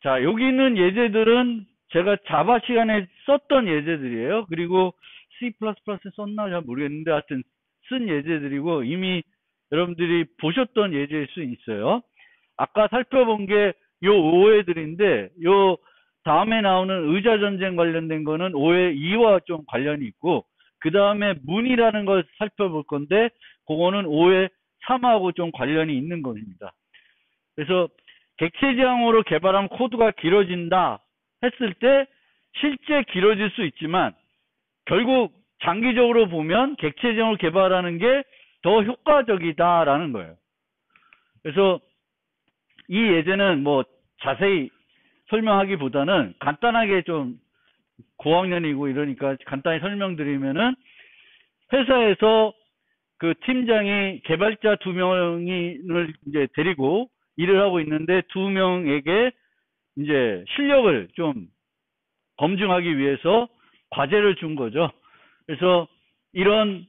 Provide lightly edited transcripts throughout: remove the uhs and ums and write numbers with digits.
자, 여기 있는 예제들은 제가 자바 시간에 썼던 예제들이에요. 그리고 C++에 썼나 잘 모르겠는데 하여튼 쓴 예제들이고 이미 여러분들이 보셨던 예제일 수 있어요. 아까 살펴본 게 요 오해들인데 요 다음에 나오는 의자전쟁 관련된 거는 오해 2와 좀 관련이 있고 그 다음에 문이라는 걸 살펴볼 건데 그거는 오해 3하고 좀 관련이 있는 겁니다. 그래서 객체지향으로 개발한 코드가 길어진다 했을 때 실제 길어질 수 있지만 결국 장기적으로 보면 객체지향으로 개발하는 게 더 효과적이다라는 거예요. 그래서 이 예제는 뭐 자세히 설명하기보다는 간단하게 좀 고학년이고 이러니까 간단히 설명드리면은 회사에서 그 팀장이 개발자 2명을 이제 데리고 일을 하고 있는데 2명에게 이제 실력을 좀 검증하기 위해서 과제를 준 거죠. 그래서 이런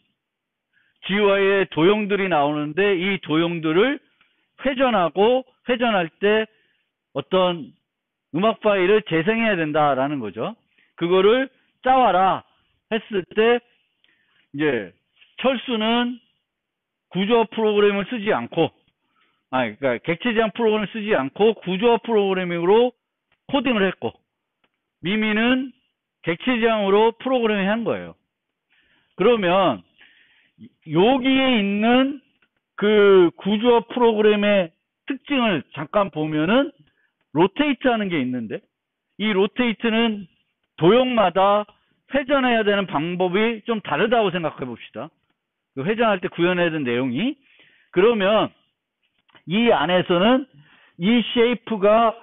GUI의 도형들이 나오는데 이 도형들을 회전할 때 어떤 음악 파일을 재생해야 된다라는 거죠. 그거를 짜와라 했을 때 이제 철수는 구조화 프로그램을 쓰지 않고 그러니까 객체지향 프로그램을 쓰지 않고 구조화 프로그래밍으로 코딩을 했고 미미는 객체지향으로 프로그래밍 한 거예요. 그러면 여기에 있는 그 구조화 프로그램의 특징을 잠깐 보면은 로테이트 하는 게 있는데 이 로테이트는 도형마다 회전해야 되는 방법이 좀 다르다고 생각해 봅시다. 회전할 때 구현해야 되는 내용이. 그러면 이 안에서는 이 쉐이프가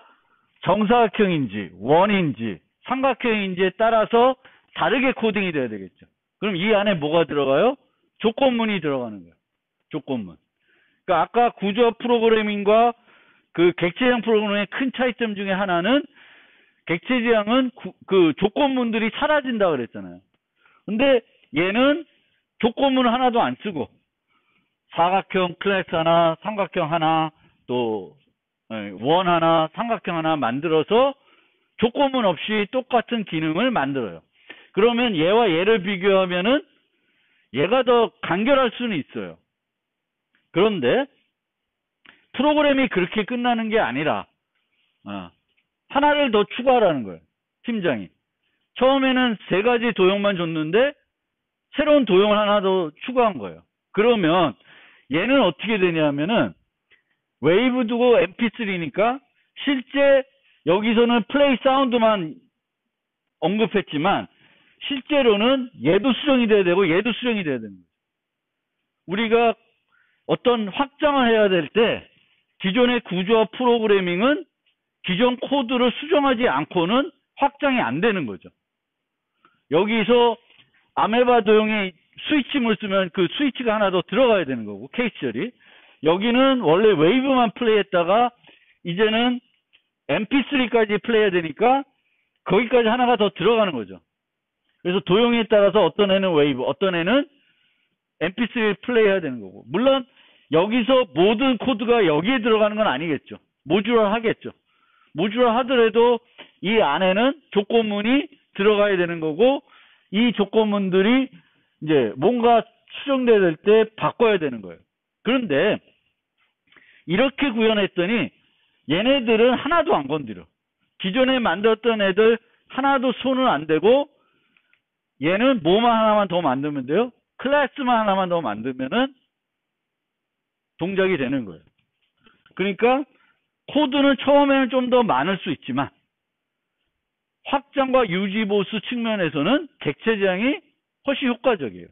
정사각형인지 원인지 삼각형인지에 따라서 다르게 코딩이 돼야 되겠죠. 그럼 이 안에 뭐가 들어가요? 조건문이 들어가는 거예요. 조건문. 그러니까 아까 구조화 프로그래밍과 그 객체지향 프로그램의 큰 차이점 중에 하나는 객체지향은 그 조건문들이 사라진다 그랬잖아요. 근데 얘는 조건문 하나도 안 쓰고 사각형 클래스 하나, 삼각형 하나, 또 원 하나, 삼각형 하나 만들어서 조건문 없이 똑같은 기능을 만들어요. 그러면 얘와 얘를 비교하면은 얘가 더 간결할 수는 있어요. 그런데 프로그램이 그렇게 끝나는 게 아니라 하나를 더 추가하라는 거예요. 팀장이. 처음에는 3가지 도형만 줬는데 새로운 도형을 하나 더 추가한 거예요. 그러면 얘는 어떻게 되냐면은 웨이브 두고 mp3니까 실제 여기서는 플레이 사운드만 언급했지만 실제로는 얘도 수정이 돼야 되고 얘도 수정이 돼야 됩니다. 우리가 어떤 확장을 해야 될 때 기존의 구조화 프로그래밍은 기존 코드를 수정하지 않고는 확장이 안 되는 거죠. 여기서 아메바 도형에 스위치물 쓰면 그 스위치가 하나 더 들어가야 되는 거고 케이스 처리. 여기는 원래 웨이브만 플레이했다가 이제는 mp3까지 플레이해야 되니까 거기까지 하나가 더 들어가는 거죠. 그래서 도형에 따라서 어떤 애는 웨이브, 어떤 애는 mp3 플레이해야 되는 거고. 물론 여기서 모든 코드가 여기에 들어가는 건 아니겠죠. 모듈화 하겠죠. 모듈화 하더라도 이 안에는 조건문이 들어가야 되는 거고 이 조건문들이 이제 뭔가 수정돼야 될 때 바꿔야 되는 거예요. 그런데 이렇게 구현했더니 얘네들은 하나도 안 건드려. 기존에 만들었던 애들 하나도 손은 안 대고 얘는 뭐만 하나만 더 만들면 돼요? 클래스만 하나만 더 만들면은 동작이 되는 거예요. 그러니까 코드는 처음에는 좀 더 많을 수 있지만 확장과 유지 보수 측면에서는 객체지향이 훨씬 효과적이에요.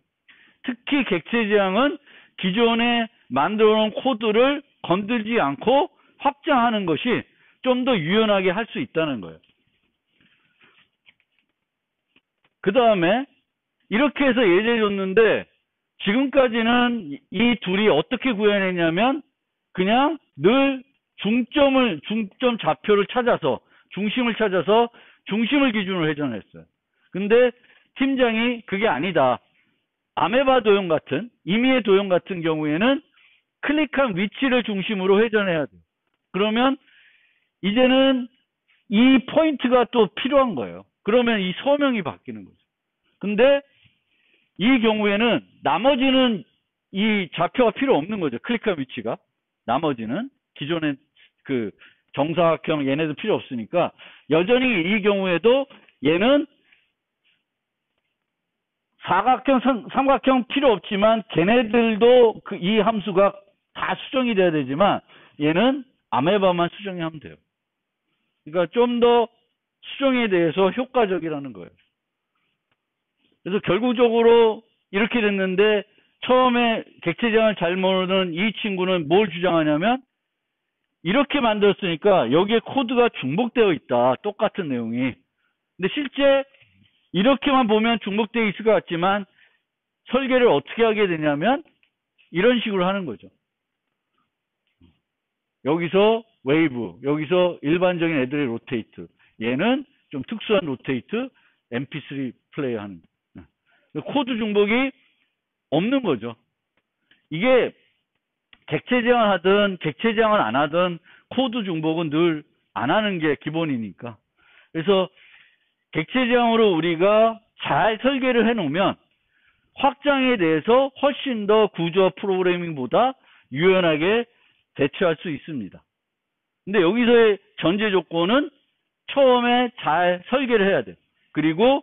특히 객체지향은 기존에 만들어 놓은 코드를 건들지 않고 확장하는 것이 좀 더 유연하게 할 수 있다는 거예요. 그 다음에 이렇게 해서 예제 줬는데 지금까지는 이 둘이 어떻게 구현했냐면 그냥 늘 중점 좌표를 찾아서 중심을 찾아서 중심을 기준으로 회전했어요. 근데 팀장이 그게 아니다. 아메바 도형 같은 임의의 도형 같은 경우에는 클릭한 위치를 중심으로 회전해야 돼요. 그러면 이제는 이 포인트가 또 필요한 거예요. 그러면 이 서명이 바뀌는 거죠. 근데 이 경우에는 나머지는 이 좌표가 필요 없는 거죠. 클릭한 위치가. 나머지는 기존의 그 정사각형 얘네도 필요 없으니까 여전히 이 경우에도 얘는 사각형, 삼각형 필요 없지만 걔네들도 이 함수가 다 수정이 돼야 되지만 얘는 아메바만 수정하면 돼요. 그러니까 좀 더 수정에 대해서 효과적이라는 거예요. 그래서 결국적으로 이렇게 됐는데 처음에 객체지향을 잘 모르는 이 친구는 뭘 주장하냐면 이렇게 만들었으니까 여기에 코드가 중복되어 있다. 똑같은 내용이. 근데 실제 이렇게만 보면 중복되어 있을 것 같지만 설계를 어떻게 하게 되냐면 이런 식으로 하는 거죠. 여기서 웨이브, 여기서 일반적인 애들의 로테이트. 얘는 좀 특수한 로테이트, MP3 플레이 하는. 코드 중복이 없는 거죠. 이게 객체지향을 하든 객체지향을 안 하든 코드 중복은 늘 안 하는 게 기본이니까. 그래서 객체지향으로 우리가 잘 설계를 해놓으면 확장에 대해서 훨씬 더 구조와 프로그래밍보다 유연하게 대처할 수 있습니다. 근데 여기서의 전제 조건은 처음에 잘 설계를 해야 돼요. 그리고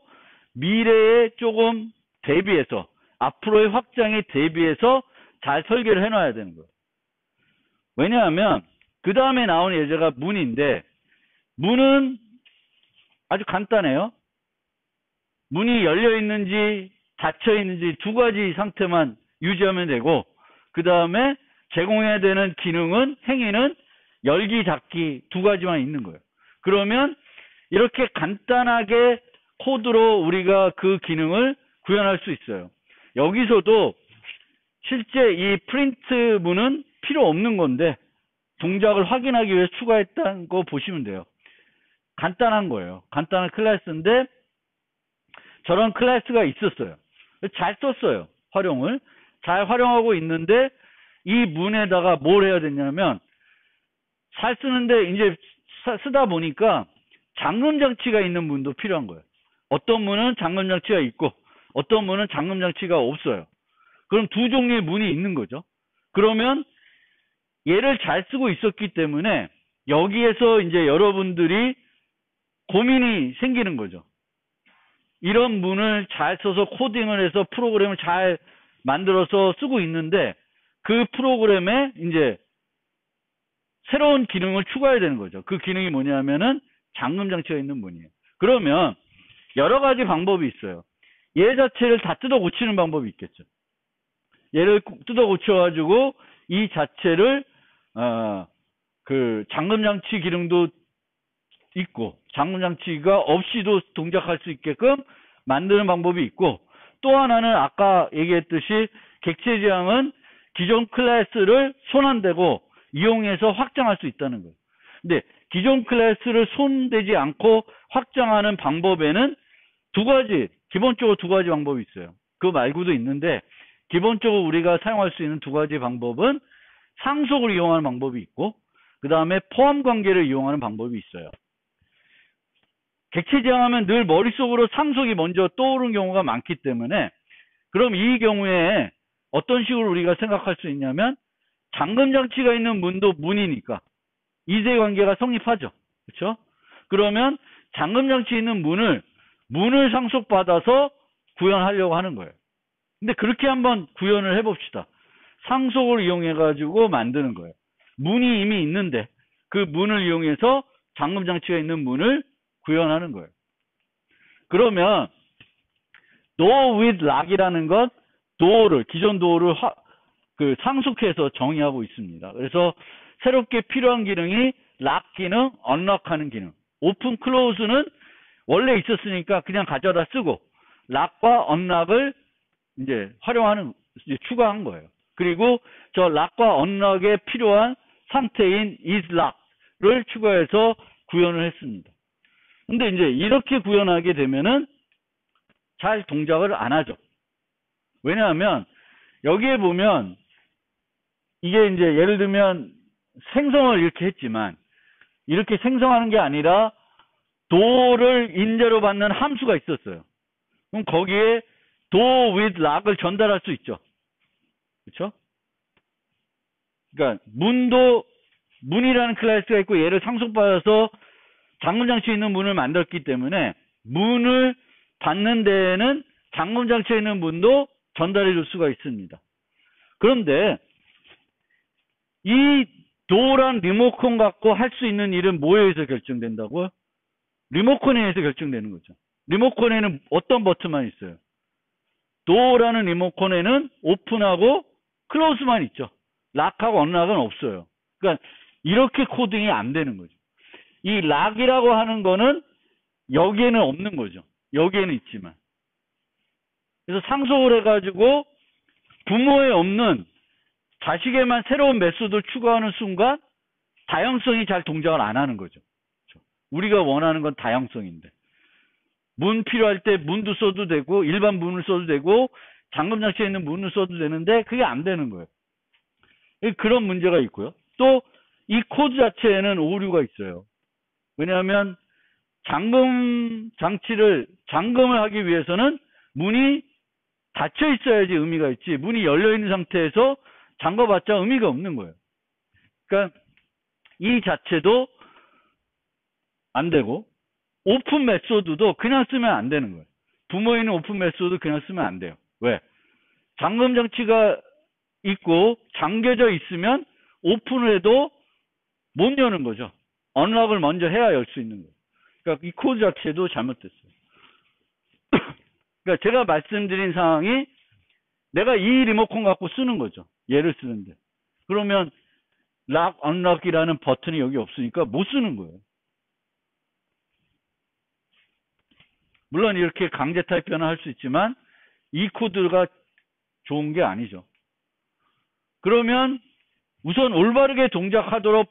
미래에 조금 대비해서 앞으로의 확장에 대비해서 잘 설계를 해놔야 되는 거예요. 왜냐하면 그 다음에 나온 예제가 문인데 문은 아주 간단해요. 문이 열려 있는지 닫혀 있는지 두 가지 상태만 유지하면 되고 그 다음에 제공해야 되는 기능은 행위는 열기 닫기 두 가지만 있는 거예요. 그러면 이렇게 간단하게 코드로 우리가 그 기능을 구현할 수 있어요. 여기서도 실제 이 프린트 문은 필요 없는 건데 동작을 확인하기 위해서 추가했다는 거 보시면 돼요. 간단한 거예요. 간단한 클래스인데 저런 클래스가 있었어요. 잘 썼어요. 활용을. 잘 활용하고 있는데 이 문에다가 뭘 해야 되냐면 잘 쓰는데 이제 쓰다 보니까 잠금 장치가 있는 문도 필요한 거예요. 어떤 문은 잠금 장치가 있고 어떤 문은 잠금 장치가 없어요. 그럼 두 종류의 문이 있는 거죠. 그러면 얘를 잘 쓰고 있었기 때문에 여기에서 이제 여러분들이 고민이 생기는 거죠. 이런 문을 잘 써서 코딩을 해서 프로그램을 잘 만들어서 쓰고 있는데 그 프로그램에 이제 새로운 기능을 추가해야 되는 거죠. 그 기능이 뭐냐면은 잠금 장치가 있는 문이에요. 그러면 여러 가지 방법이 있어요. 얘 자체를 다 뜯어 고치는 방법이 있겠죠. 얘를 뜯어 고쳐가지고 이 자체를 그 잠금 장치 기능도 있고 잠금 장치가 없이도 동작할 수 있게끔 만드는 방법이 있고 또 하나는 아까 얘기했듯이 객체지향은 기존 클래스를 손 안 대고 이용해서 확장할 수 있다는 거예요. 근데 기존 클래스를 손대지 않고 확장하는 방법에는 두 가지, 기본적으로 두 가지 방법이 있어요. 그거 말고도 있는데 기본적으로 우리가 사용할 수 있는 두 가지 방법은 상속을 이용하는 방법이 있고 그 다음에 포함 관계를 이용하는 방법이 있어요. 객체지향하면 늘 머릿속으로 상속이 먼저 떠오르는 경우가 많기 때문에 그럼 이 경우에 어떤 식으로 우리가 생각할 수 있냐면 잠금 장치가 있는 문도 문이니까 이세 관계가 성립하죠. 그렇죠? 그러면 잠금 장치 있는 문을 상속받아서 구현하려고 하는 거예요. 근데 그렇게 한번 구현을 해봅시다. 상속을 이용해가지고 만드는 거예요. 문이 이미 있는데 그 문을 이용해서 잠금 장치가 있는 문을 구현하는 거예요. 그러면 door with lock이라는 건 기존 door를 상속해서 정의하고 있습니다. 그래서 새롭게 필요한 기능이 lock 기능, unlock 하는 기능. open, close는 원래 있었으니까 그냥 가져다 쓰고 lock과 unlock을 이제 추가한 거예요. 그리고 저 lock과 unlock에 필요한 상태인 is lock를 추가해서 구현을 했습니다. 근데 이제 이렇게 구현하게 되면은 잘 동작을 안 하죠. 왜냐하면 여기에 보면 이게 이제 예를 들면 생성을 이렇게 했지만 이렇게 생성하는 게 아니라 do를 인재로 받는 함수가 있었어요. 그럼 거기에 do with lock을 전달할 수 있죠. 그렇죠? 그러니까 문이라는 클래스가 있고 얘를 상속받아서 잠금장치에 있는 문을 만들었기 때문에 문을 받는 데에는 잠금장치에 있는 문도 전달해 줄 수가 있습니다. 그런데 이 도란 리모컨 갖고 할 수 있는 일은 뭐에 의해서 결정된다고요? 리모컨에 의해서 결정되는 거죠. 리모컨에는 어떤 버튼만 있어요? 도어라는 리모컨에는 오픈하고 클로즈만 있죠. 락하고 언락은 없어요. 그러니까 이렇게 코딩이 안 되는 거죠. 이 락이라고 하는 거는 여기에는 없는 거죠. 여기에는 있지만. 그래서 상속을 해가지고 부모에 없는 자식에만 새로운 메소드를 추가하는 순간 다양성이 잘 동작을 안 하는 거죠. 우리가 원하는 건 다양성인데. 문 필요할 때 문도 써도 되고 일반 문을 써도 되고 잠금장치에 있는 문을 써도 되는데 그게 안 되는 거예요. 그런 문제가 있고요. 또 이 코드 자체에는 오류가 있어요. 왜냐하면 잠금을 하기 위해서는 문이 닫혀 있어야지 의미가 있지 문이 열려 있는 상태에서 잠궈봤자 의미가 없는 거예요. 그러니까 이 자체도 안 되고 오픈 메소드도 그냥 쓰면 안 되는 거예요. 부모에 있는 오픈 메소드 그냥 쓰면 안 돼요. 왜? 잠금 장치가 있고 잠겨져 있으면 오픈을 해도 못 여는 거죠. 언락을 먼저 해야 열 수 있는 거예요. 그러니까 이 코드 자체도 잘못됐어요. 그러니까 제가 말씀드린 상황이 내가 이 리모컨 갖고 쓰는 거죠. 얘를 쓰는데. 그러면 락, 언락이라는 버튼이 여기 없으니까 못 쓰는 거예요. 물론 이렇게 강제 타입 변화할 수 있지만 이 코드가 좋은 게 아니죠. 그러면 우선 올바르게 동작하도록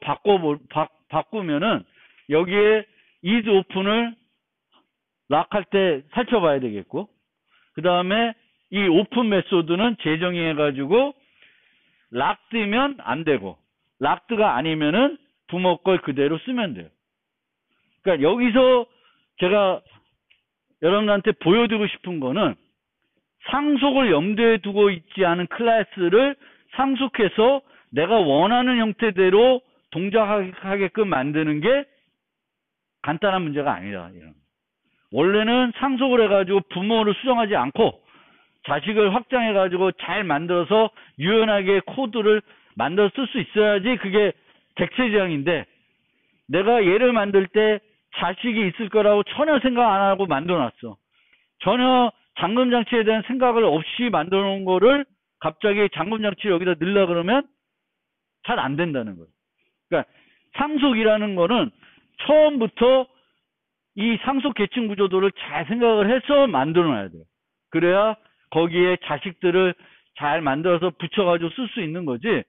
바꾸면은 여기에 is open을 락할 때 살펴봐야 되겠고 그 다음에 이 오픈 메소드는 재정의해가지고 락드면 안 되고 락드가 아니면은 부모 걸 그대로 쓰면 돼요. 그러니까 여기서 제가 여러분한테 보여드리고 싶은 거는 상속을 염두에 두고 있지 않은 클래스를 상속해서 내가 원하는 형태대로 동작하게끔 만드는 게 간단한 문제가 아니다. 원래는 상속을 해가지고 부모를 수정하지 않고 자식을 확장해가지고 잘 만들어서 유연하게 코드를 만들어 쓸 수 있어야지 그게 객체지향인데 내가 얘를 만들 때 자식이 있을 거라고 전혀 생각 안 하고 만들어 놨어. 전혀 잠금장치에 대한 생각을 없이 만들어 놓은 거를 갑자기 잠금장치를 여기다 넣으려 그러면 잘 안 된다는 거예요. 그러니까 상속이라는 거는 처음부터 이 상속 계층 구조도를 잘 생각을 해서 만들어 놔야 돼요. 그래야 거기에 자식들을 잘 만들어서 붙여가지고 쓸 수 있는 거지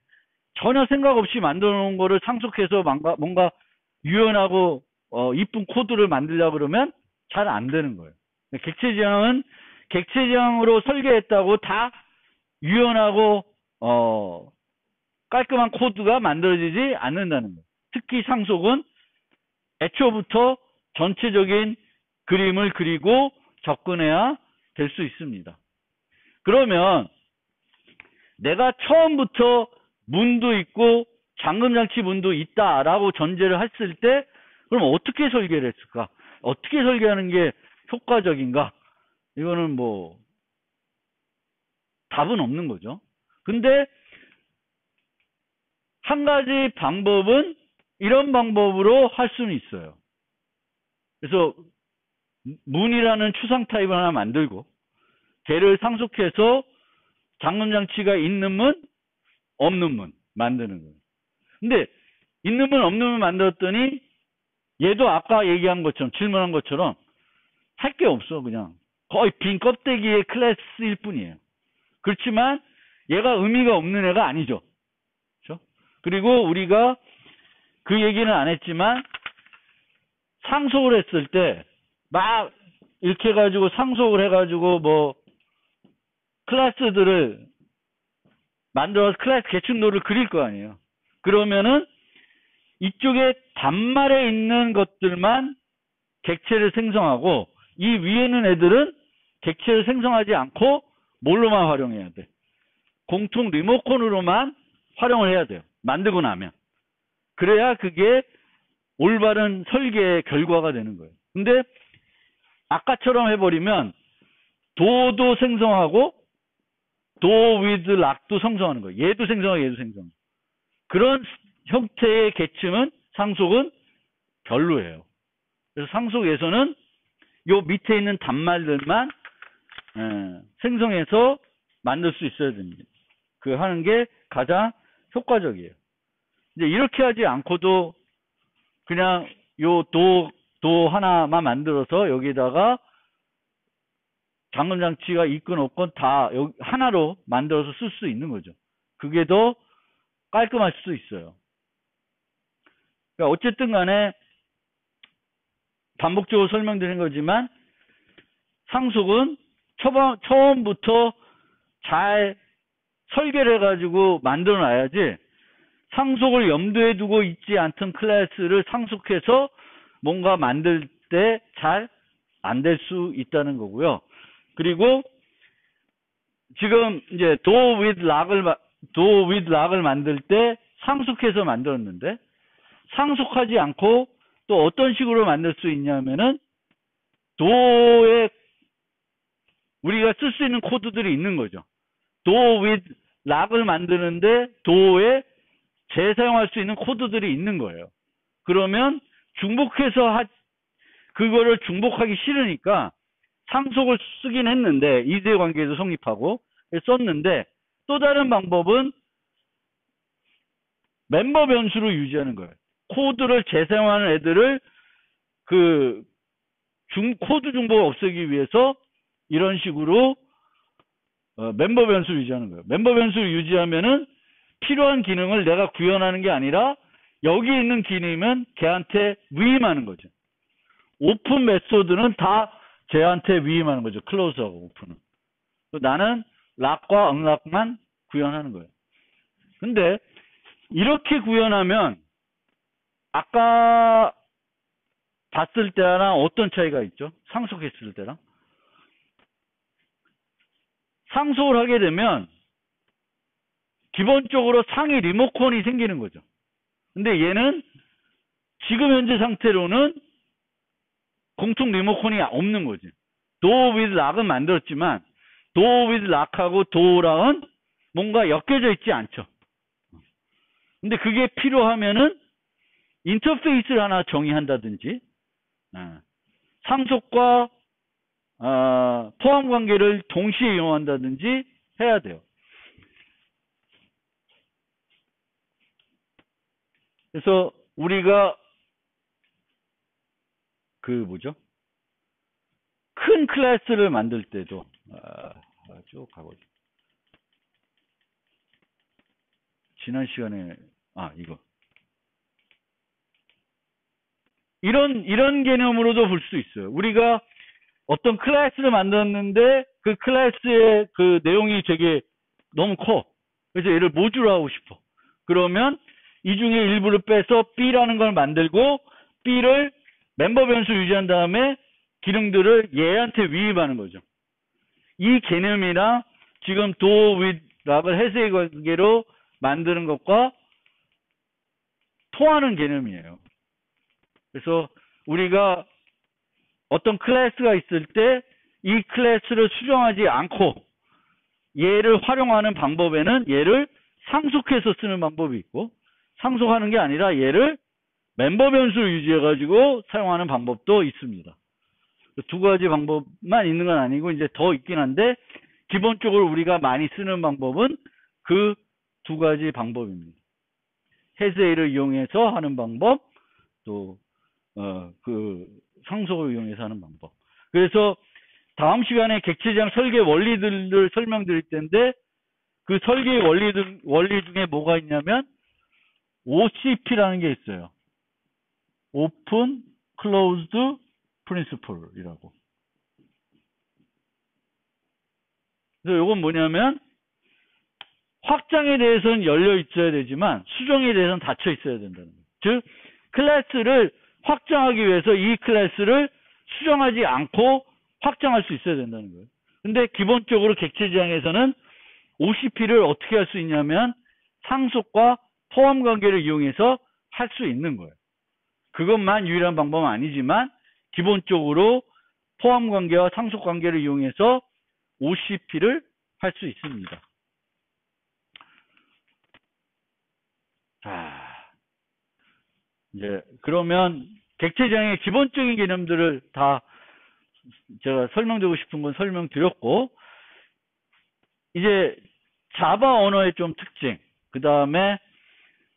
전혀 생각 없이 만들어 놓은 거를 상속해서 뭔가 유연하고 이쁜 코드를 만들려고 그러면 잘 안 되는 거예요. 객체지향은 객체지향으로 설계했다고 다 유연하고 깔끔한 코드가 만들어지지 않는다는 거예요. 특히 상속은 애초부터 전체적인 그림을 그리고 접근해야 될 수 있습니다. 그러면 내가 처음부터 문도 있고 잠금장치 문도 있다라고 전제를 했을 때 그럼 어떻게 설계를 했을까? 어떻게 설계하는 게 효과적인가? 이거는 뭐 답은 없는 거죠. 근데 한 가지 방법은 이런 방법으로 할 수는 있어요. 그래서 문이라는 추상 타입을 하나 만들고 걔를 상속해서 잠금장치가 있는 문, 없는 문 만드는 거예요. 근데 있는 문, 없는 문 만들었더니 얘도 아까 얘기한 것처럼 질문한 것처럼 할 게 없어. 그냥 거의 빈 껍데기의 클래스일 뿐이에요. 그렇지만 얘가 의미가 없는 애가 아니죠. 그렇죠? 그리고 우리가 그 얘기는 안 했지만 상속을 했을 때 막 이렇게 해가지고 상속을 해가지고 뭐 클래스들을 만들어서 클래스 계층도를 그릴 거 아니에요. 그러면은 이쪽에 단말에 있는 것들만 객체를 생성하고 이 위에 있는 애들은 객체를 생성하지 않고 뭘로만 활용해야 돼? 공통 리모컨으로만 활용을 해야 돼요. 만들고 나면. 그래야 그게 올바른 설계의 결과가 되는 거예요. 근데 아까처럼 해버리면 도도 생성하고 도 with 락도 생성하는 거예요. 얘도 생성하고 얘도 생성하고. 그런 형태의 계층은 상속은 별로예요. 그래서 상속에서는 요 밑에 있는 단말들만 생성해서 만들 수 있어야 됩니다. 그 하는 게 가장 효과적이에요. 이제 이렇게 하지 않고도 그냥 요 도 하나만 만들어서 여기다가 잠금장치가 있건 없건 다 여기 하나로 만들어서 쓸 수 있는 거죠. 그게 더 깔끔할 수도 있어요. 그러니까 어쨌든 간에 반복적으로 설명드린 거지만 상속은 처음부터 잘 설계를 해가지고 만들어 놔야지 상속을 염두에 두고 있지 않던 클래스를 상속해서 뭔가 만들 때 잘 안 될 수 있다는 거고요. 그리고 지금 이제 do with 락을 만들 때 상속해서 만들었는데 상속하지 않고 또 어떤 식으로 만들 수 있냐면은 do에 우리가 쓸 수 있는 코드들이 있는 거죠. do with 락을 만드는데 do에 재사용할 수 있는 코드들이 있는 거예요. 그러면 그거를 중복하기 싫으니까 상속을 쓰긴 했는데 이대 관계에도 성립하고 썼는데 또 다른 방법은 멤버 변수로 유지하는 거예요. 코드를 재사용하는 애들을 코드 중복을 없애기 위해서 이런 식으로 멤버 변수를 유지하는 거예요. 멤버 변수를 유지하면은 필요한 기능을 내가 구현하는 게 아니라 여기 있는 기능은 걔한테 위임하는 거죠. 오픈 메소드는 다 쟤한테 위임하는 거죠. 클로즈하고 오픈은. 나는 락과 언락만 구현하는 거예요. 근데 이렇게 구현하면 아까 봤을 때랑 어떤 차이가 있죠? 상속했을 때랑. 상속을 하게 되면 기본적으로 상위 리모컨이 생기는 거죠. 근데 얘는 지금 현재 상태로는 공통 리모컨이 없는 거지. do with 락은 만들었지만 do with 락하고 do랑은 뭔가 엮여져 있지 않죠. 근데 그게 필요하면은 인터페이스를 하나 정의한다든지 상속과 포함 관계를 동시에 이용한다든지 해야 돼요. 그래서 우리가 큰 클래스를 만들 때도 쭉 가보죠. 지난 시간에 이거 이런 개념으로도 볼 수 있어요. 우리가 어떤 클래스를 만들었는데 그 클래스의 그 내용이 되게 너무 커. 그래서 얘를 모듈화하고 싶어. 그러면 이 중에 일부를 빼서 B라는 걸 만들고 B를 멤버 변수 유지한 다음에 기능들을 얘한테 위임하는 거죠. 이 개념이랑 지금 do with 락을 해석의 관계로 만드는 것과 통하는 개념이에요. 그래서 우리가 어떤 클래스가 있을 때 이 클래스를 수정하지 않고 얘를 활용하는 방법에는 얘를 상속해서 쓰는 방법이 있고 상속하는 게 아니라 얘를 멤버 변수를 유지해가지고 사용하는 방법도 있습니다. 두 가지 방법만 있는 건 아니고 이제 더 있긴 한데 기본적으로 우리가 많이 쓰는 방법은 그 두 가지 방법입니다. 해세이를 이용해서 하는 방법, 또 상속을 이용해서 하는 방법. 그래서 다음 시간에 객체지향 설계 원리들을 설명드릴 텐데 그 설계 원리 중에 뭐가 있냐면 OCP라는 게 있어요. Open Closed Principle이라고. 그래서 이건 뭐냐면 확장에 대해서는 열려 있어야 되지만 수정에 대해서는 닫혀 있어야 된다는 거예요. 즉 클래스를 확장하기 위해서 이 클래스를 수정하지 않고 확장할 수 있어야 된다는 거예요. 근데 기본적으로 객체 지향에서는 OCP를 어떻게 할 수 있냐면 상속과 포함 관계를 이용해서 할 수 있는 거예요. 그것만 유일한 방법은 아니지만 기본적으로 포함 관계와 상속 관계를 이용해서 OCP를 할 수 있습니다. 자, 이제 그러면 객체 지향의 기본적인 개념들을 다 제가 설명드리고 싶은 건 설명드렸고, 이제 자바 언어의 좀 특징, 그 다음에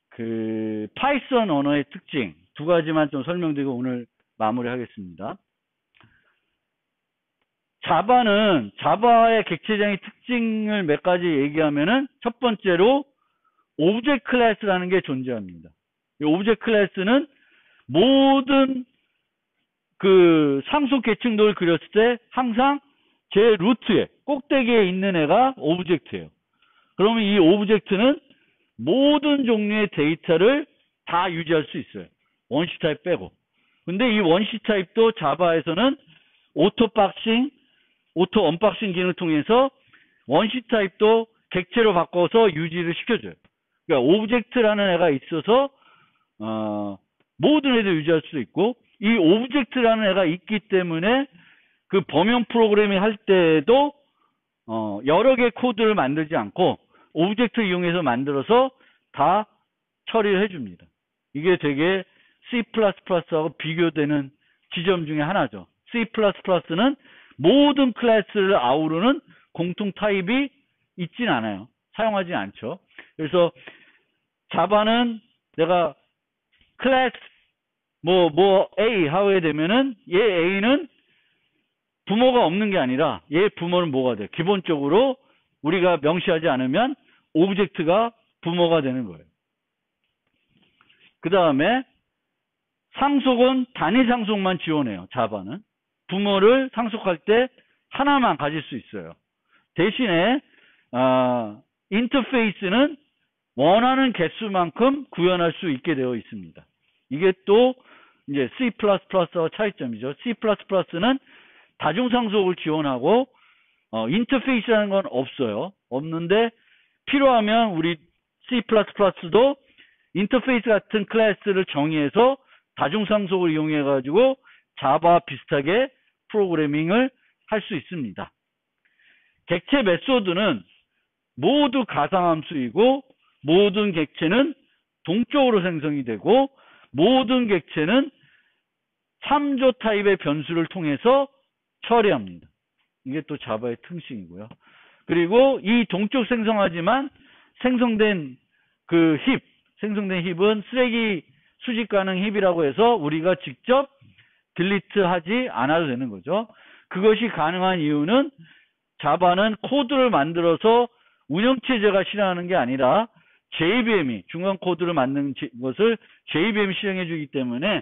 그 파이썬 언어의 특징 두 가지만 좀 설명드리고 오늘 마무리하겠습니다. 자바는 자바의 객체 지향의 특징을 몇 가지 얘기하면은 첫 번째로 오브젝트 클래스라는 게 존재합니다. 이 오브젝트 클래스는 모든 그 상속 계층도를 그렸을 때 항상 제 루트에 꼭대기에 있는 애가 오브젝트예요. 그러면 이 오브젝트는 모든 종류의 데이터를 다 유지할 수 있어요. 원시 타입 빼고. 근데 이 원시 타입도 자바에서는 오토 박싱, 오토 언박싱 기능을 통해서 원시 타입도 객체로 바꿔서 유지를 시켜줘요. 그러니까 오브젝트라는 애가 있어서 모든 애들 유지할 수 있고, 이 오브젝트라는 애가 있기 때문에 그 범용 프로그래밍 할 때도 여러 개의 코드를 만들지 않고 오브젝트를 이용해서 만들어서 다 처리를 해줍니다. 이게 되게 C++하고 비교되는 지점 중에 하나죠. C++는 모든 클래스를 아우르는 공통 타입이 있진 않아요. 사용하지 않죠. 그래서 자바는 내가 클래스 A 하게 되면은 얘 A는 부모가 없는 게 아니라 얘 부모는 뭐가 돼? 기본적으로 우리가 명시하지 않으면 오브젝트가 부모가 되는 거예요. 그 다음에 상속은 단위 상속만 지원해요. 자바는. 부모를 상속할 때 하나만 가질 수 있어요. 대신에 인터페이스는 원하는 개수만큼 구현할 수 있게 되어 있습니다. 이게 또 이제 C++와 차이점이죠. C++는 다중상속을 지원하고 인터페이스라는 건 없어요. 없는데 필요하면 우리 C++도 인터페이스 같은 클래스를 정의해서 다중상속을 이용해 가지고 자바 비슷하게 프로그래밍을 할 수 있습니다. 객체 메소드는 모두 가상함수이고 모든 객체는 동적으로 생성이 되고 모든 객체는 참조 타입의 변수를 통해서 처리합니다. 이게 또 자바의 특징이고요. 그리고 이 동적 생성하지만 생성된 그 생성된 힙은 쓰레기 수집 가능 힙이라고 해서 우리가 직접 딜리트 하지 않아도 되는 거죠. 그것이 가능한 이유는 자바는 코드를 만들어서 운영체제가 실행하는 게 아니라 JVM이 중간 코드를 만드는 것을 JVM이 실행해 주기 때문에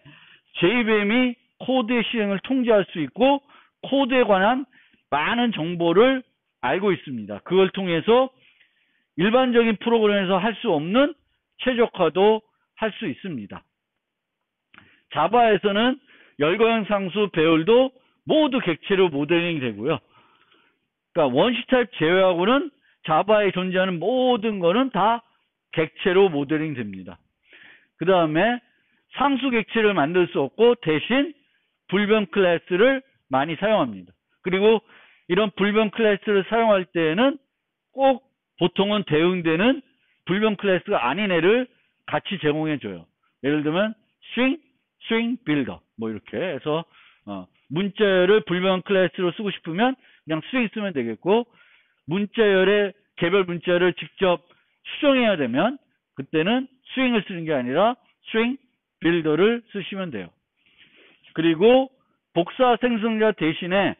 JVM이 코드의 실행을 통제할 수 있고 코드에 관한 많은 정보를 알고 있습니다. 그걸 통해서 일반적인 프로그램에서 할 수 없는 최적화도 할 수 있습니다. 자바에서는 열거형 상수 배열도 모두 객체로 모델링이 되고요. 그러니까 원시 타입 제외하고는 자바에 존재하는 모든 거는 다 객체로 모델링 됩니다. 그 다음에 상수 객체를 만들 수 없고 대신 불변 클래스를 많이 사용합니다. 그리고 이런 불변 클래스를 사용할 때에는 꼭 보통은 대응되는 불변 클래스가 아닌 애를 같이 제공해줘요. 예를 들면 스트링 빌더 뭐 이렇게 해서 문자열을 불변 클래스로 쓰고 싶으면 그냥 스트링 쓰면 되겠고 문자열의 개별 문자열을 직접 수정해야 되면 그때는 스트링을 쓰는 게 아니라 스트링 빌더를 쓰시면 돼요. 그리고 복사 생성자 대신에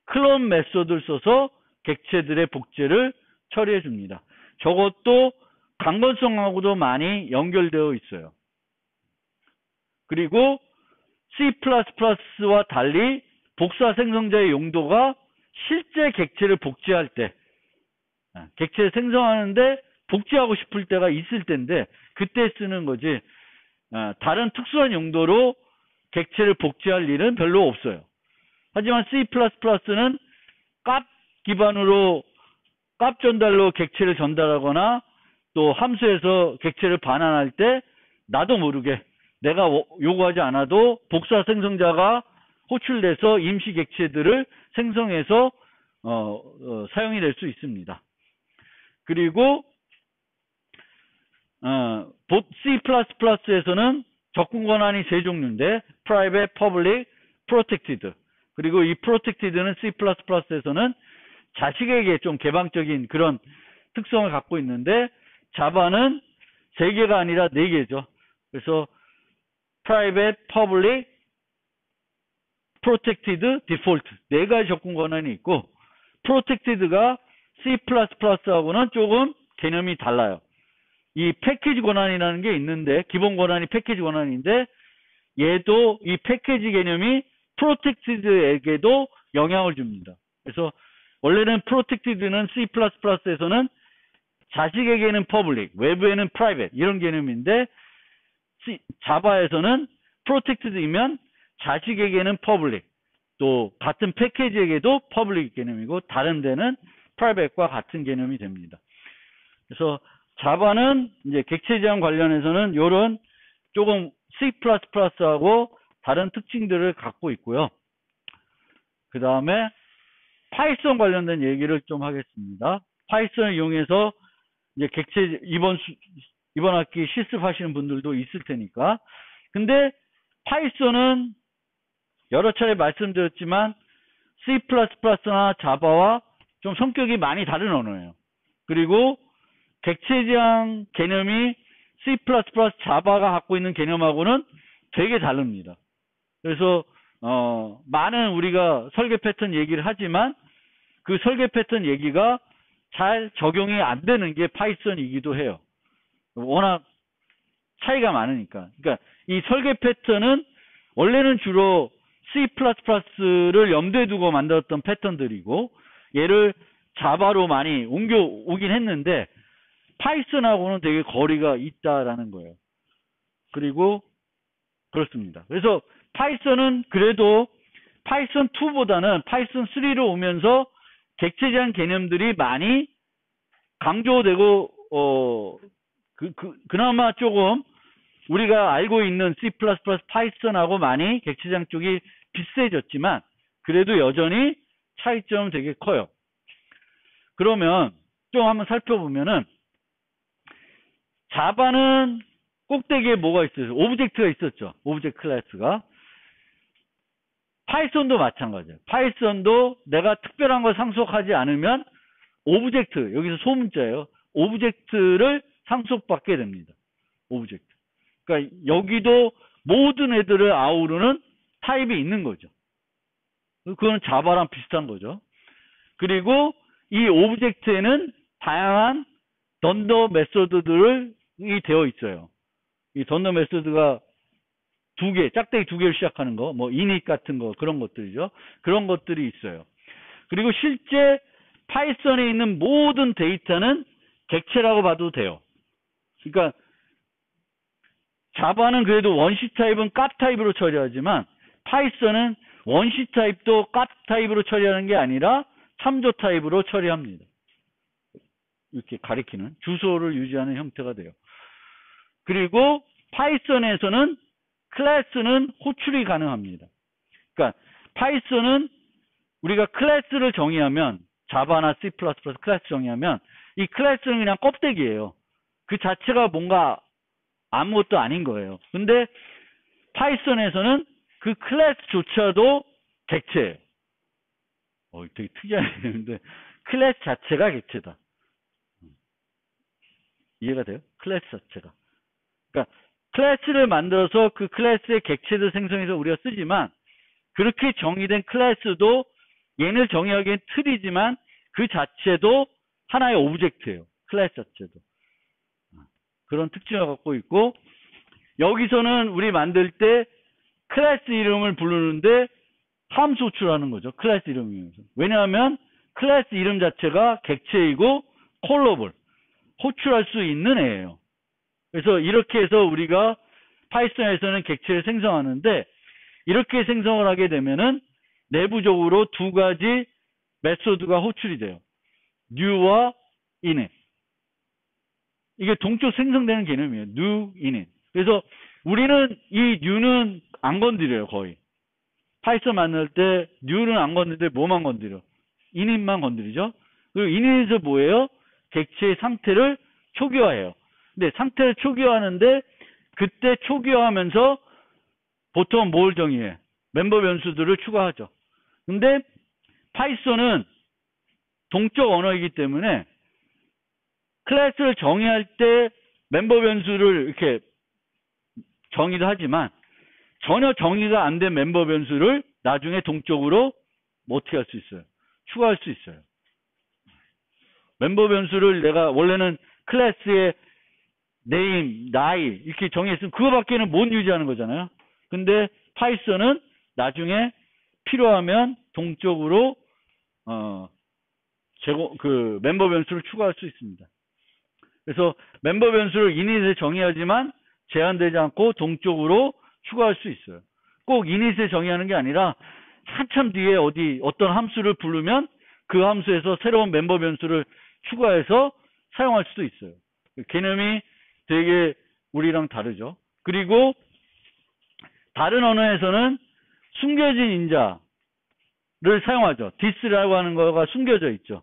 클론 메소드를 써서 객체들의 복제를 처리해 줍니다. 저것도 강건성하고도 많이 연결되어 있어요. 그리고 C++와 달리 복사 생성자의 용도가 실제 객체를 복제할 때 객체를 생성하는데 복제하고 싶을 때가 있을 텐데 그때 쓰는 거지 다른 특수한 용도로 객체를 복제할 일은 별로 없어요. 하지만 C++는 값 기반으로 값 전달로 객체를 전달하거나 또 함수에서 객체를 반환할 때 나도 모르게 내가 요구하지 않아도 복사 생성자가 호출돼서 임시 객체들을 생성해서 사용이 될 수 있습니다. 그리고 C++에서는 접근 권한이 세 종류인데 private, public, protected. 그리고 이 protected는 C++에서는 자식에게 좀 개방적인 그런 특성을 갖고 있는데 자바는 3개가 아니라 4개죠. 그래서 private, public, protected, default 4가지 접근 권한이 있고 protected가 C++하고는 조금 개념이 달라요. 이 패키지 권한이라는 게 있는데 기본 권한이 패키지 권한인데 얘도 이 패키지 개념이 protected에게도 영향을 줍니다. 그래서 원래는 protected는 C++에서는 자식에게는 public, 외부에는 private 이런 개념인데 자바에서는 protected이면 자식에게는 public, 또 같은 패키지에게도 public 개념이고 다른 데는 private과 같은 개념이 됩니다. 그래서 자바는 이제 객체 제한 관련해서는 이런 조금 C++하고 다른 특징들을 갖고 있고요. 그 다음에 파이썬 관련된 얘기를 좀 하겠습니다. 파이썬을 이용해서 이제 객체 이번 학기 실습하시는 분들도 있을 테니까. 근데 파이썬은 여러 차례 말씀드렸지만 C++나 자바와 좀 성격이 많이 다른 언어예요. 그리고 객체 제한 개념이 C++ 자바가 갖고 있는 개념하고는 되게 다릅니다. 그래서 많은 우리가 설계 패턴 얘기를 하지만 그 설계 패턴 얘기가 잘 적용이 안 되는 게 파이썬이기도 해요. 워낙 차이가 많으니까. 그러니까 이 설계 패턴은 원래는 주로 C++를 염두에 두고 만들었던 패턴들이고 얘를 자바로 많이 옮겨오긴 했는데 파이썬하고는 되게 거리가 있다라는 거예요. 그리고 그렇습니다. 그래서 파이썬은 그래도 파이썬 2보다는 파이썬 3로 오면서 객체 제한 개념들이 많이 강조되고 그나마 조금 우리가 알고 있는 C++ 파이썬하고 많이 객체 제한 쪽이 비슷해졌지만 그래도 여전히 차이점은 되게 커요. 그러면 좀 한번 살펴보면은 자바는 꼭대기에 뭐가 있어요? 오브젝트가 있었죠. 오브젝트 클래스가. 파이썬도 마찬가지예요. 파이썬도 내가 특별한 걸 상속하지 않으면 오브젝트, 여기서 소문자예요. 오브젝트를 상속받게 됩니다. 오브젝트. 그러니까 여기도 모든 애들을 아우르는 타입이 있는 거죠. 그거는 자바랑 비슷한 거죠. 그리고 이 오브젝트에는 다양한 던더 메소드들이 되어 있어요. 이 던더 메소드가 짝대기 2개를 시작하는 거, 뭐 init 같은 거 그런 것들이죠. 그런 것들이 있어요. 그리고 실제 파이썬에 있는 모든 데이터는 객체라고 봐도 돼요. 그러니까 자바는 그래도 원시 타입은 값 타입으로 처리하지만 파이썬은 원시 타입도 값 타입으로 처리하는 게 아니라 참조 타입으로 처리합니다. 이렇게 가리키는 주소를 유지하는 형태가 돼요. 그리고 파이썬에서는 클래스는 호출이 가능합니다. 그러니까 파이썬은 우리가 클래스를 정의하면 자바나 C++ 클래스 정의하면 이 클래스는 그냥 껍데기예요. 그 자체가 뭔가 아무것도 아닌 거예요. 근데 파이썬에서는 그 클래스조차도 객체예요. 되게 특이한데 클래스 자체가 객체다. 이해가 돼요? 클래스 자체가. 그러니까 클래스를 만들어서 그 클래스의 객체들 생성해서 우리가 쓰지만 그렇게 정의된 클래스도 얘를 정의하기엔 틀이지만 그 자체도 하나의 오브젝트예요. 클래스 자체도. 그런 특징을 갖고 있고 여기서는 우리 만들 때 클래스 이름을 부르는데 함수 호출하는 거죠. 클래스 이름이면서. 왜냐하면 클래스 이름 자체가 객체이고 콜러블, 호출할 수 있는 애예요. 그래서 이렇게 해서 우리가 파이썬에서는 객체를 생성하는데 이렇게 생성을 하게 되면은 내부적으로 두 가지 메소드가 호출이 돼요. new와 init. 이게 동적 생성되는 개념이에요. new, init. 그래서 우리는 이 new는 안 건드려요, 거의. 파이썬 만들 때 new는 안 건드리는데 뭐만 건드려? init만 건드리죠. 그리고 init에서 뭐예요? 객체의 상태를 초기화해요. 근데 상태를 초기화하는데 그때 초기화하면서 보통 뭘 정의해? 멤버 변수들을 추가하죠. 근데 파이썬은 동적 언어이기 때문에 클래스를 정의할 때 멤버 변수를 이렇게 정의도 하지만 전혀 정의가 안 된 멤버 변수를 나중에 동적으로 어떻게 할 수 있어요? 추가할 수 있어요. 멤버 변수를 내가 원래는 클래스의 name, 나이 이렇게 정의했으면 그거밖에는 못 유지하는 거잖아요. 근데 파이썬은 나중에 필요하면 동적으로 멤버 변수를 추가할 수 있습니다. 그래서 멤버 변수를 init에 정의하지만 제한되지 않고 동적으로 추가할 수 있어요. 꼭 init에 정의하는 게 아니라 한참 뒤에 어떤 함수를 부르면 그 함수에서 새로운 멤버 변수를 추가해서 사용할 수도 있어요. 개념이 되게 우리랑 다르죠. 그리고 다른 언어에서는 숨겨진 인자를 사용하죠. this라고 하는 거가 숨겨져 있죠.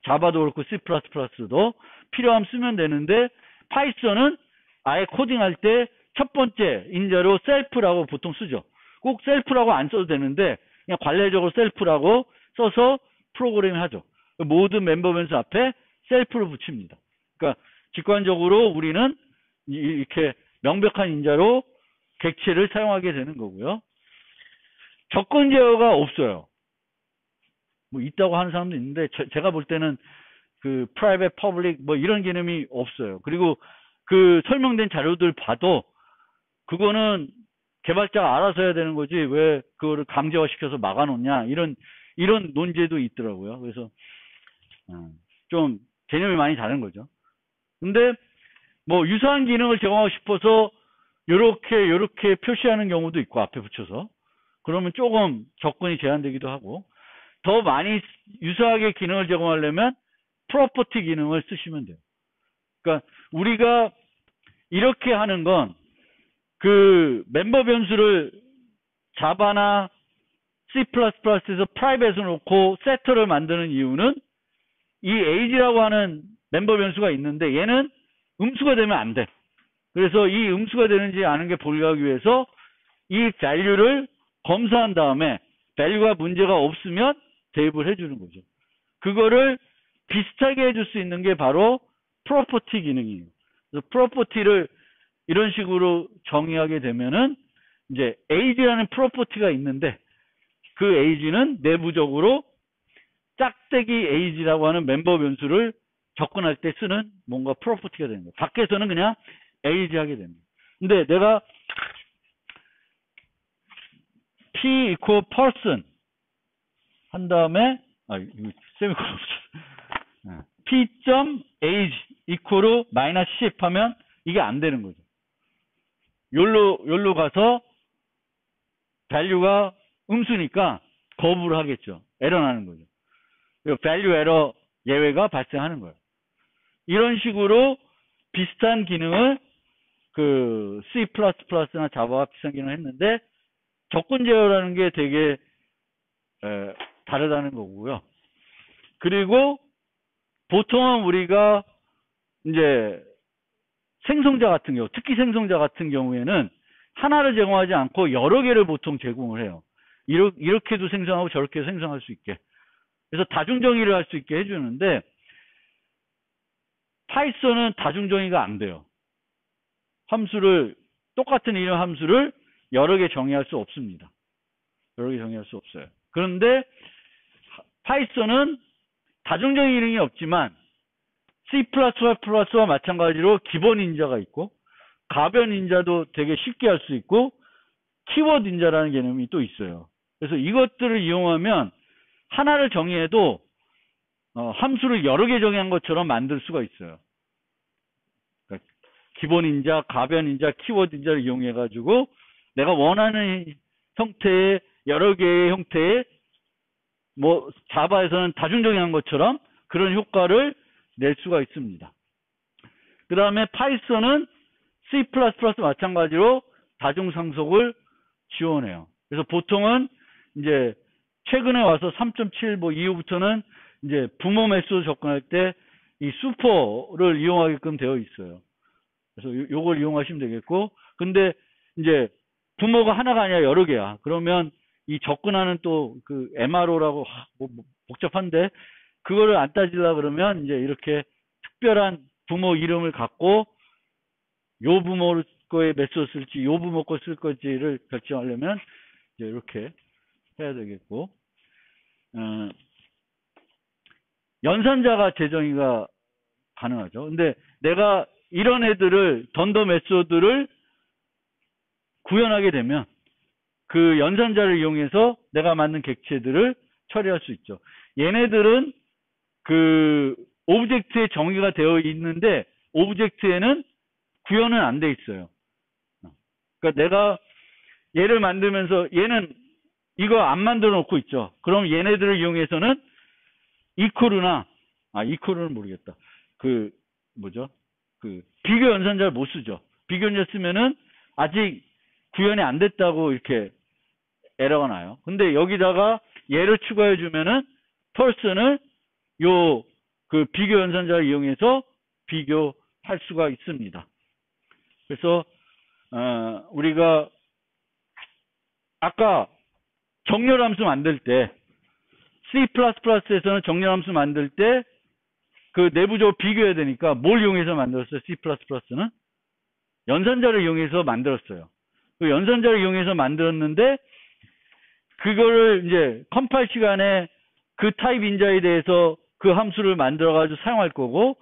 자바도 그렇고 C++도 필요하면 쓰면 되는데 파이썬은 아예 코딩할 때 첫 번째 인자로 셀프라고 보통 쓰죠. 꼭 셀프라고 안 써도 되는데 그냥 관례적으로 셀프라고 써서 프로그램을 하죠. 모든 멤버 변수 앞에 셀프를 붙입니다. 그러니까 직관적으로 우리는 이렇게 명백한 인자로 객체를 사용하게 되는 거고요. 조건 제어가 없어요. 뭐 있다고 하는 사람도 있는데 제가 볼 때는 그 private, public 뭐 이런 개념이 없어요. 그리고 그 설명된 자료들 봐도 그거는 개발자가 알아서 해야 되는 거지 왜 그거를 강제화시켜서 막아놓냐 이런 논제도 있더라고요. 그래서 좀 개념이 많이 다른 거죠. 근데 뭐 유사한 기능을 제공하고 싶어서 요렇게 표시하는 경우도 있고 앞에 붙여서 그러면 조금 접근이 제한되기도 하고 더 많이 유사하게 기능을 제공하려면 프로퍼티 기능을 쓰시면 돼요. 그러니까 우리가 이렇게 하는 건 그 멤버 변수를 자바나 C++에서 프라이빗을 놓고 세터를 만드는 이유는 이 age라고 하는 멤버 변수가 있는데 얘는 음수가 되면 안 돼. 그래서 이 음수가 되는지 아는 게 불가하기 위해서 이 value를 검사한 다음에 value가 문제가 없으면 대입을 해주는 거죠. 그거를 비슷하게 해줄 수 있는 게 바로 property 기능이에요. 그래서 property를 이런 식으로 정의하게 되면은 이제 age라는 property가 있는데 그 age는 내부적으로 짝대기 age라고 하는 멤버 변수를 접근할 때 쓰는 뭔가 property가 되는 거예요. 밖에서는 그냥 age 하게 됩니다. 근데 내가 p equal person 한 다음에 이거 세미콜론 없어. p.age equal -10 하면 이게 안 되는 거죠. 요로 가서 value가 음수니까 거부를 하겠죠. 에러 나는 거죠. value 에러 예외가 발생하는 거예요. 이런 식으로 비슷한 기능을 그 C++나 자바와 비슷한 기능을 했는데 조건 제어라는 게 되게 다르다는 거고요. 그리고 보통은 우리가 이제 생성자 같은 경우, 특히 생성자 같은 경우에는 하나를 제공하지 않고 여러 개를 보통 제공을 해요. 이렇게도 생성하고 저렇게도 생성할 수 있게. 그래서 다중정의를 할 수 있게 해주는데 파이썬은 다중정의가 안 돼요. 똑같은 이름 함수를 여러 개 정의할 수 없습니다. 여러 개 정의할 수 없어요. 그런데 파이썬은 다중정의 기능이 없지만 C++와 마찬가지로 기본 인자가 있고 가변 인자도 되게 쉽게 할 수 있고 키워드 인자라는 개념이 또 있어요. 그래서 이것들을 이용하면 하나를 정의해도 함수를 여러 개 정의한 것처럼 만들 수가 있어요. 그러니까 기본 인자, 가변 인자, 키워드 인자를 이용해 가지고 내가 원하는 형태의 여러 개의 형태의 뭐 자바에서는 다중정의한 것처럼 그런 효과를 낼 수가 있습니다. 그 다음에 파이썬은 C++ 마찬가지로 다중상속을 지원해요. 그래서 보통은 이제 최근에 와서 3.7 뭐 이후부터는 이제 부모 메소드 접근할 때 이 슈퍼를 이용하게끔 되어 있어요. 그래서 요걸 이용하시면 되겠고, 근데 이제 부모가 하나가 아니라 여러 개야. 그러면 이 접근하는 또 그 MRO라고 뭐 복잡한데 그거를 안 따지려 그러면 이제 이렇게 특별한 부모 이름을 갖고 요 부모 거에 메소드 쓸지 요 부모 거 쓸 건지를 결정하려면 이제 이렇게 해야 되겠고, 연산자가 재정의가 가능하죠. 근데 내가 이런 애들을 던더 메소드를 구현하게 되면 그 연산자를 이용해서 내가 만든 객체들을 처리할 수 있죠. 얘네들은 그 오브젝트에 정의가 되어 있는데 오브젝트에는 구현은 안 돼 있어요. 그러니까 내가 얘를 만들면서 얘는 이거 안 만들어 놓고 있죠. 그럼 얘네들을 이용해서는 이코르나 이코르는 모르겠다. 그 뭐죠? 그 비교 연산자를 못 쓰죠. 비교 연산자 쓰면은 아직 구현이 안 됐다고 이렇게 에러가 나요. 근데 여기다가 얘를 추가해 주면은 person을 요 그 비교 연산자를 이용해서 비교할 수가 있습니다. 그래서 우리가 아까 정렬함수 만들 때 C++에서는 정렬함수 만들 때 그 내부적으로 비교해야 되니까 뭘 이용해서 만들었어요? C++는 연산자를 이용해서 만들었어요. 그 연산자를 이용해서 만들었는데 그거를 이제 컴파일 시간에 그 타입 인자에 대해서 그 함수를 만들어 가지고 사용할 거고,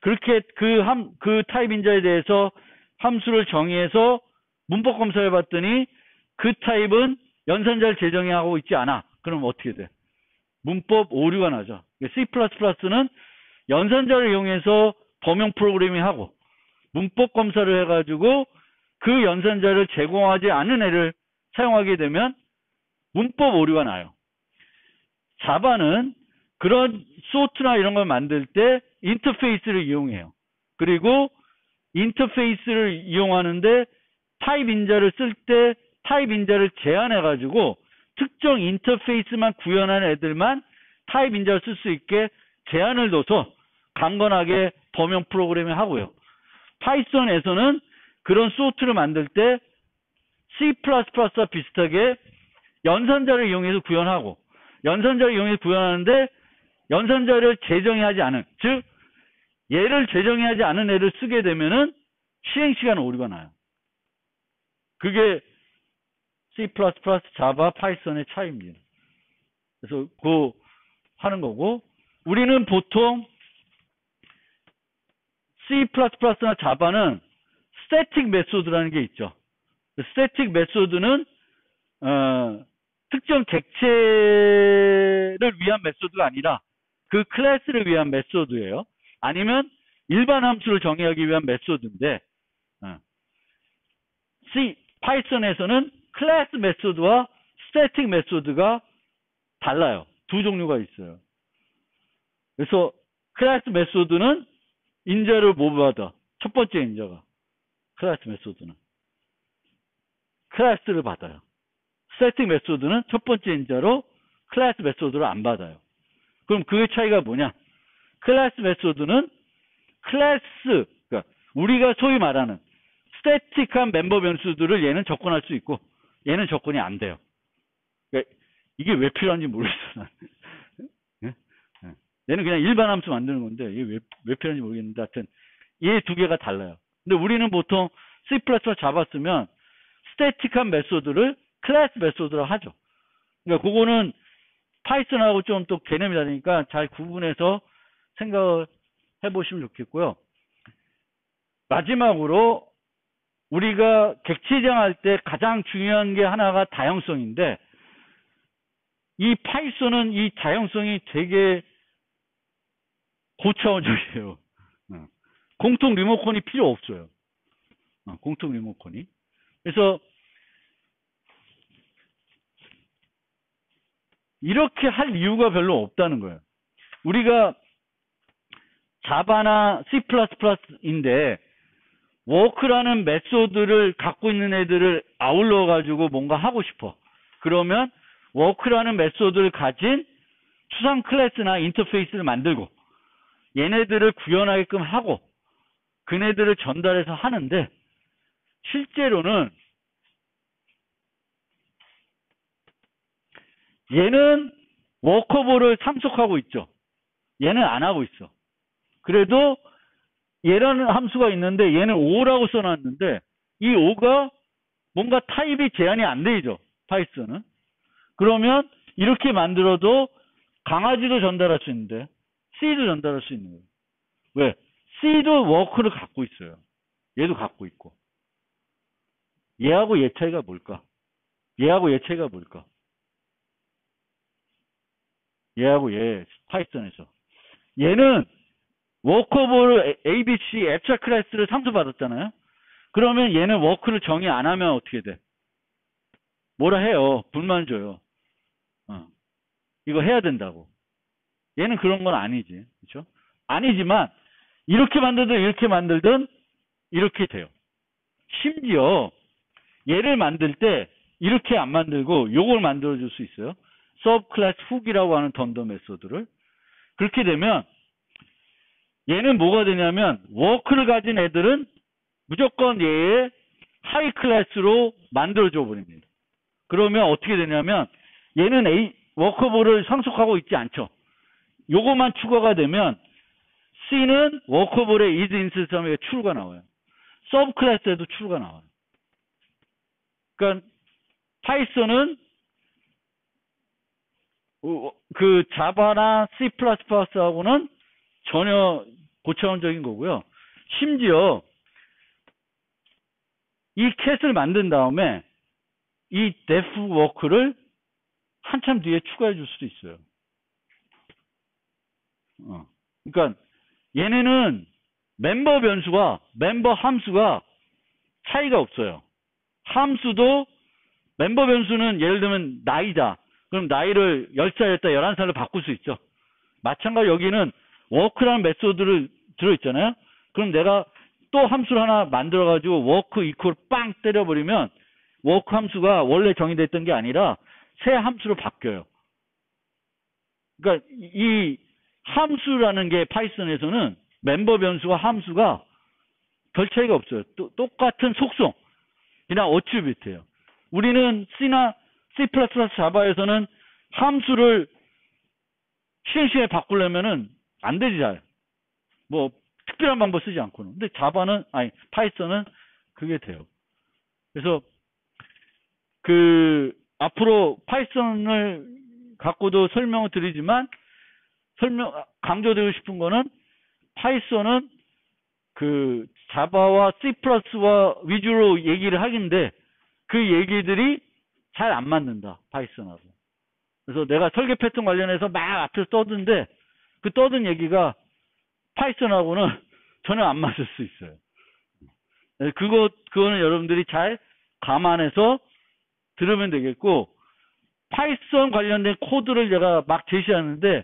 그렇게 그 타입 인자에 대해서 함수를 정의해서 문법 검사해 봤더니 그 타입은 연산자를 재정의하고 있지 않아. 그럼 어떻게 돼? 문법 오류가 나죠. C++는 연산자를 이용해서 범용 프로그래밍 하고 문법 검사를 해가지고 그 연산자를 제공하지 않은 애를 사용하게 되면 문법 오류가 나요. 자바는 그런 소트나 이런 걸 만들 때 인터페이스를 이용해요. 그리고 인터페이스를 이용하는데 타입 인자를 쓸 때 타입 인자를 제한해가지고 특정 인터페이스만 구현한 애들만 타입 인자를 쓸 수 있게 제한을 둬서 강건하게 범용 프로그래밍 하고요. 파이썬에서는 그런 소트를 만들 때 C++와 비슷하게 연산자를 이용해서 구현하고, 연산자를 이용해서 구현하는데 연산자를 재정의하지 않은, 즉 얘를 재정의하지 않은 애를 쓰게 되면은 실행시간 오류가 나요. 그게 C++, 자바, 파이썬의 차이입니다. 그래서 그 하는 거고, 우리는 보통 C++나 자바는 스태틱 메소드라는 게 있죠. 스태틱 메소드는 특정 객체를 위한 메소드가 아니라 그 클래스를 위한 메소드예요. 아니면 일반 함수를 정의하기 위한 메소드인데, 파이썬에서는 클래스 메소드와 스태틱 메소드가 달라요. 두 종류가 있어요. 그래서 클래스 메소드는 인자를 못 받아. 첫 번째 인자가 클래스 메소드는 클래스를 받아요. 스태틱 메소드는 첫 번째 인자로 클래스 메소드를 안 받아요. 그럼 그 차이가 뭐냐? 클래스 메소드는 클래스, 그러니까 우리가 소위 말하는 스태틱한 멤버 변수들을 얘는 접근할 수 있고 얘는 접근이 안 돼요. 그러니까 이게 왜 필요한지 모르겠어. 얘는 그냥 일반 함수 만드는 건데 이게 왜 필요한지 모르겠는데 하여튼 얘 두 개가 달라요. 근데 우리는 보통 C++ 자바 쓰면 스태틱한 메소드를 클래스 메소드로 하죠. 그러니까 그거는 파이썬하고 좀 또 개념이 다르니까 잘 구분해서 생각을 해보시면 좋겠고요. 마지막으로 우리가 객체정할 때 가장 중요한 게 하나가 다양성인데, 이 파이썬은 이 다양성이 되게 고차원적이에요. 공통 리모컨이 필요 없어요. 공통 리모컨이. 그래서 이렇게 할 이유가 별로 없다는 거예요. 우리가 자바나 C++인데 워크라는 메소드를 갖고 있는 애들을 아울러 가지고 뭔가 하고 싶어. 그러면 워크라는 메소드를 가진 추상 클래스나 인터페이스를 만들고 얘네들을 구현하게끔 하고 그네들을 전달해서 하는데, 실제로는 얘는 워커볼을 참석하고 있죠. 얘는 안 하고 있어. 그래도 얘라는 함수가 있는데 얘는 5라고 써놨는데 이 5가 뭔가 타입이 제한이 안 되죠. 파이썬은. 그러면 이렇게 만들어도 강아지도 전달할 수 있는데 C도 전달할 수 있는 거예요. 왜? C도 워크를 갖고 있어요. 얘도 갖고 있고. 얘하고 얘 차이가 뭘까? 얘하고 얘 차이가 뭘까? 얘하고 얘 파이썬에서. 얘는 워커볼 ABC 앱스트랙트 클래스를 상수받았잖아요. 그러면 얘는 워크를 정의 안 하면 어떻게 돼? 뭐라 해요. 불만 줘요. 이거 해야 된다고. 얘는 그런 건 아니지. 그렇죠? 아니지만 이렇게 만들든 이렇게 만들든 이렇게 돼요. 심지어 얘를 만들 때 이렇게 안 만들고 요걸 만들어 줄 수 있어요. 서브 클래스 훅이라고 하는 던더 메소드를. 그렇게 되면 얘는 뭐가 되냐면 워크를 가진 애들은 무조건 얘의 하이 클래스로 만들어줘 버립니다. 그러면 어떻게 되냐면 얘는 워커볼을 상속하고 있지 않죠. 요거만 추가가 되면 C는 워커볼의 is 인스턴스에 true가 나와요. 서브 클래스에도 true가 나와요. 그러니까 파이썬은 그 자바나 C++하고는 전혀 고차원적인 거고요. 심지어 이 캣을 만든 다음에 이 def 워크를 한참 뒤에 추가해 줄 수도 있어요. 그러니까 얘네는 멤버 변수와 멤버 함수가 차이가 없어요. 함수도 멤버 변수는 예를 들면 나이다. 그럼 나이를 10살이었다 11살로 바꿀 수 있죠. 마찬가지로 여기는 워크라는 메소드를 들어있잖아요. 그럼 내가 또 함수를 하나 만들어가지고 워크 이퀄 빵 때려버리면 워크 함수가 원래 정의됐던 게 아니라 새 함수로 바뀌어요. 그러니까 이 함수라는 게 파이썬에서는 멤버 변수와 함수가 별 차이가 없어요. 똑같은 속성, 그냥 어트리뷰트예요. 우리는 C나 C++ 자바에서는 함수를 시행시에 바꾸려면은 안 되지 잘. 뭐 특별한 방법 쓰지 않고는. 근데 자바는 파이썬은 그게 돼요. 그래서 앞으로 파이썬을 갖고도 설명을 드리지만 강조드리고 싶은 거는 파이썬은 자바와 C++와 위주로 얘기를 하긴데 그 얘기들이 잘 안 맞는다. 파이썬하고. 그래서 내가 설계 패턴 관련해서 막 앞에서 떠드는데 그 떠든 얘기가 파이썬하고는 전혀 안 맞을 수 있어요. 그거는 여러분들이 잘 감안해서 들으면 되겠고, 파이썬 관련된 코드를 제가 막 제시하는데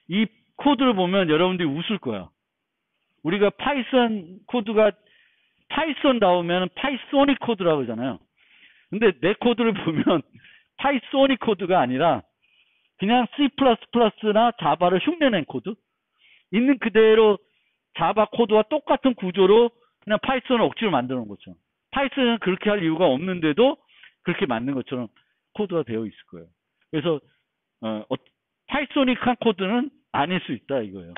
이 코드를 보면 여러분들이 웃을 거야. 우리가 파이썬 코드가 파이썬 나오면 파이소닉 코드라고 하잖아요. 근데 내 코드를 보면 파이소닉 코드가 아니라 그냥 C++나 자바를 흉내낸 코드, 있는 그대로 자바 코드와 똑같은 구조로 그냥 파이썬을 억지로 만들어 놓은 거죠. 파이썬은 그렇게 할 이유가 없는데도 그렇게 만든 것처럼 코드가 되어 있을 거예요. 그래서 파이소닉한 코드는 아닐 수 있다 이거예요.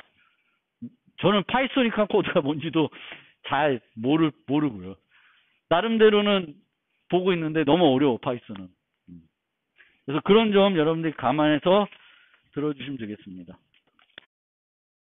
저는 파이소닉한 코드가 뭔지도 잘 모르고요. 나름대로는 보고 있는데 너무 어려워 파이썬은. 그래서 그런 점 여러분들이 감안해서 들어주시면 되겠습니다.